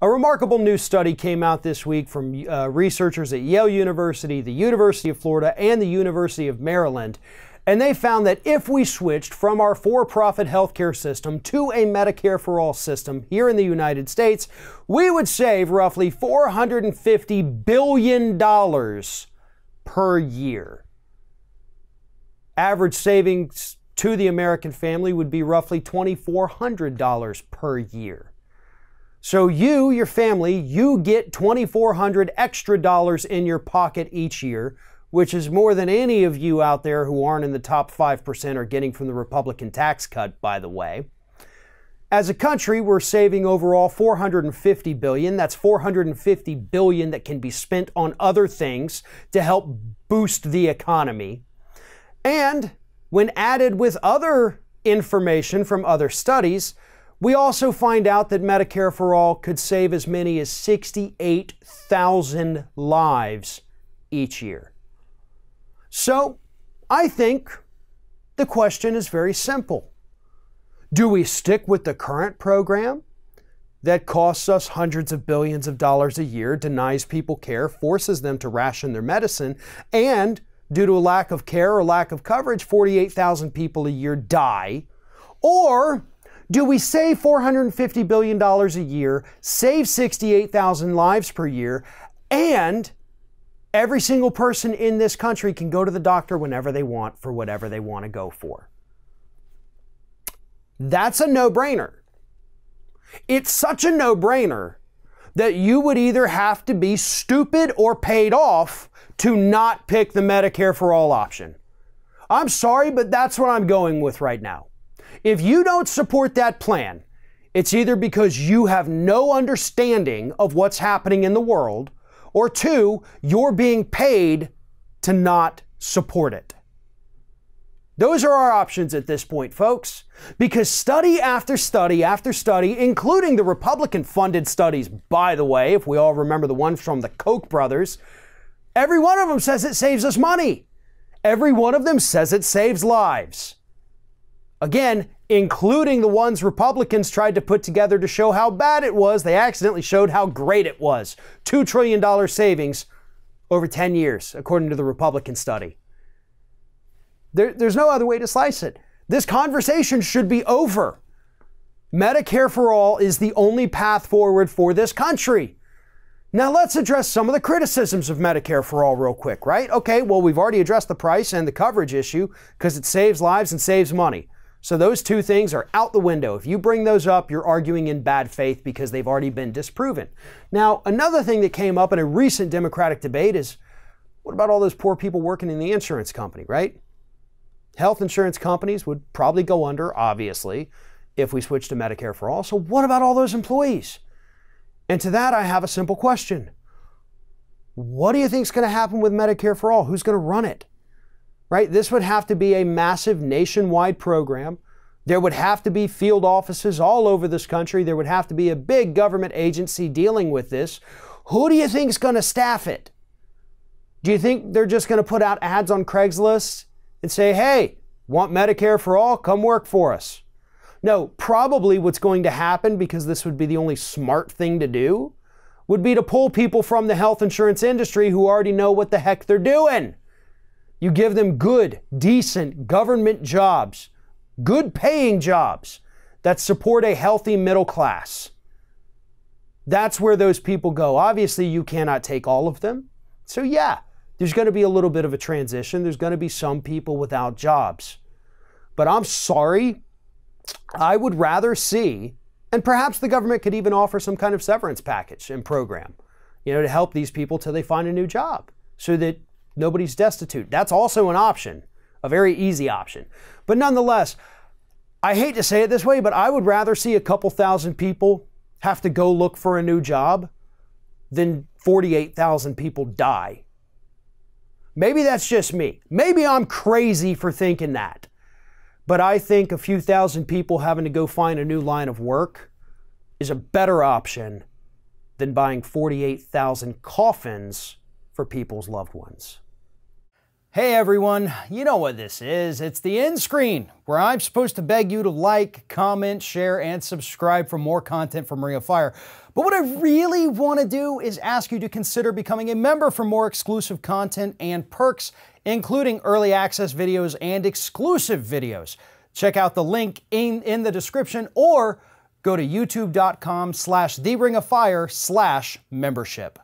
A remarkable new study came out this week from researchers at Yale University, the University of Florida, and the University of Maryland. And they found that if we switched from our for-profit healthcare system to a Medicare for All system here in the United States, we would save roughly $450 billion per year. Average savings to the American family would be roughly $2,400 per year. So you, your family, you get $2,400 extra dollars in your pocket each year, which is more than any of you out there who aren't in the top 5% are getting from the Republican tax cut, by the way. As a country, we're saving overall $450 billion. That's $450 billion that can be spent on other things to help boost the economy. And when added with other information from other studies, we also find out that Medicare for All could save as many as 68,000 lives each year. So, I think the question is very simple. Do we stick with the current program that costs us hundreds of billions of dollars a year, denies people care, forces them to ration their medicine, and due to a lack of care or lack of coverage, 48,000 people a year die? Or do we save $450 billion a year, save 68,000 lives per year, and every single person in this country can go to the doctor whenever they want for whatever they want to go for? That's a no-brainer. It's such a no-brainer that you would either have to be stupid or paid off to not pick the Medicare for All option. I'm sorry, but that's what I'm going with right now. If you don't support that plan, it's either because you have no understanding of what's happening in the world, or two, you're being paid to not support it. Those are our options at this point, folks, because study after study after study, including the Republican-funded studies, by the way, if we all remember the ones from the Koch brothers, every one of them says it saves us money. Every one of them says it saves lives. Again, including the ones Republicans tried to put together to show how bad it was. They accidentally showed how great it was. $2 trillion savings over 10 years, according to the Republican study. There's no other way to slice it. This conversation should be over. Medicare for All is the only path forward for this country. Now let's address some of the criticisms of Medicare for All real quick, right? Okay, well, we've already addressed the price and the coverage issue because it saves lives and saves money. So those two things are out the window. If you bring those up, you're arguing in bad faith because they've already been disproven. Now, another thing that came up in a recent Democratic debate is, what about all those poor people working in the insurance company, right? Health insurance companies would probably go under, obviously, if we switch to Medicare for All. So what about all those employees? And to that, I have a simple question. What do you think is going to happen with Medicare for All? Who's going to run it? Right? This would have to be a massive nationwide program. There would have to be field offices all over this country. There would have to be a big government agency dealing with this. Who do you think is going to staff it? Do you think they're just going to put out ads on Craigslist and say, hey, want Medicare for All? Come work for us. No, probably what's going to happen, because this would be the only smart thing to do, would be to pull people from the health insurance industry who already know what the heck they're doing. You give them good, decent government jobs, good paying jobs that support a healthy middle class. That's where those people go. Obviously, you cannot take all of them. So yeah, there's going to be a little bit of a transition. There's going to be some people without jobs. But I'm sorry, I would rather see, and perhaps the government could even offer some kind of severance package and program, to help these people till they find a new job so that nobody's destitute. That's also an option, a very easy option. But nonetheless, I hate to say it this way, but I would rather see a couple thousand people have to go look for a new job than 48,000 people die. Maybe that's just me. Maybe I'm crazy for thinking that. But I think a few thousand people having to go find a new line of work is a better option than buying 48,000 coffins for people's loved ones. Hey everyone, you know what this is. It's the end screen, where I'm supposed to beg you to like, comment, share, and subscribe for more content from Ring of Fire. But what I really want to do is ask you to consider becoming a member for more exclusive content and perks, including early access videos and exclusive videos. Check out the link in the description or go to youtube.com/theringoffire/membership.